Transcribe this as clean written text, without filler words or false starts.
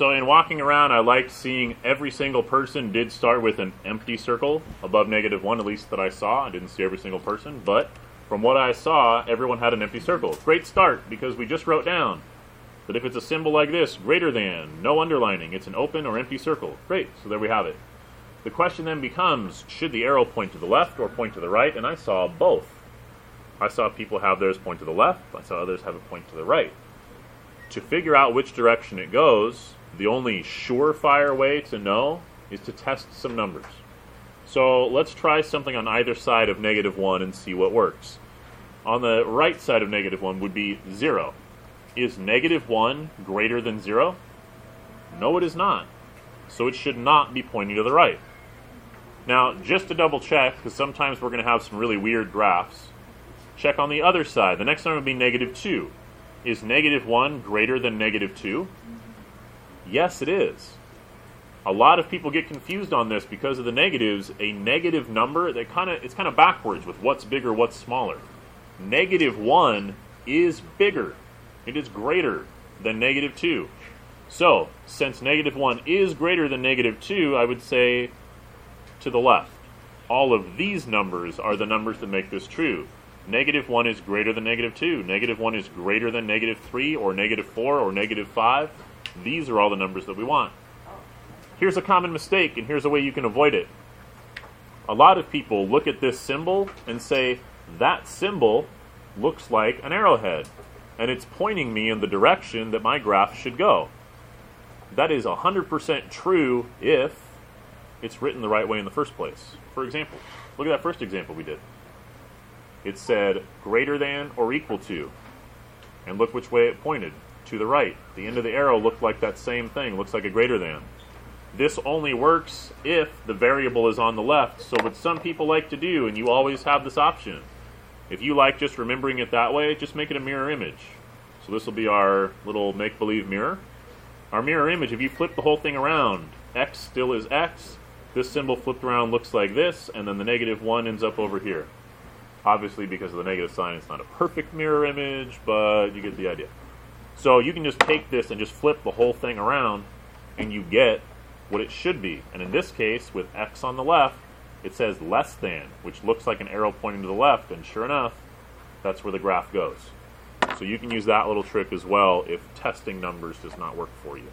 So in walking around, I liked seeing every single person did start with an empty circle above -1, at least that I saw. I didn't see every single person, but from what I saw, everyone had an empty circle. Great start, because we just wrote down that if it's a symbol like this, greater than, no underlining, it's an open or empty circle. Great, so there we have it. The question then becomes, should the arrow point to the left or point to the right? And I saw both. I saw people have theirs point to the left, I saw others have it point to the right. To figure out which direction it goes, the only surefire way to know is to test some numbers. So let's try something on either side of -1 and see what works. On the right side of -1 would be 0. Is -1 greater than 0? No, it is not. So it should not be pointing to the right. Now, just to double check, because sometimes we're going to have some really weird graphs, check on the other side. The next one would be -2. Is -1 greater than -2? Yes, it is. A lot of people get confused on this because of the negatives. A negative number, it's kind of backwards with what's bigger, what's smaller. -1 is bigger. It is greater than -2. So, since -1 is greater than -2, I would say to the left. All of these numbers are the numbers that make this true. -1 is greater than -2. -1 is greater than -3 or -4 or -5. These are all the numbers that we want. Here's a common mistake, and here's a way you can avoid it. A lot of people look at this symbol and say, that symbol looks like an arrowhead, and it's pointing me in the direction that my graph should go. That is 100% true if it's written the right way in the first place. For example, look at that first example we did. It said greater than or equal to, and look which way it pointed, to the right. The end of the arrow looked like that same thing, looks like a greater than. This only works if the variable is on the left. So what some people like to do, and you always have this option, if you like just remembering it that way, just make it a mirror image. So this will be our little make-believe mirror. Our mirror image, if you flip the whole thing around, x still is x, this symbol flipped around looks like this, and then the -1 ends up over here. Obviously, because of the negative sign, it's not a perfect mirror image, but you get the idea. So you can just take this and just flip the whole thing around, and you get what it should be. And in this case, with x on the left, it says less than, which looks like an arrow pointing to the left, and sure enough, that's where the graph goes. So you can use that little trick as well if testing numbers does not work for you.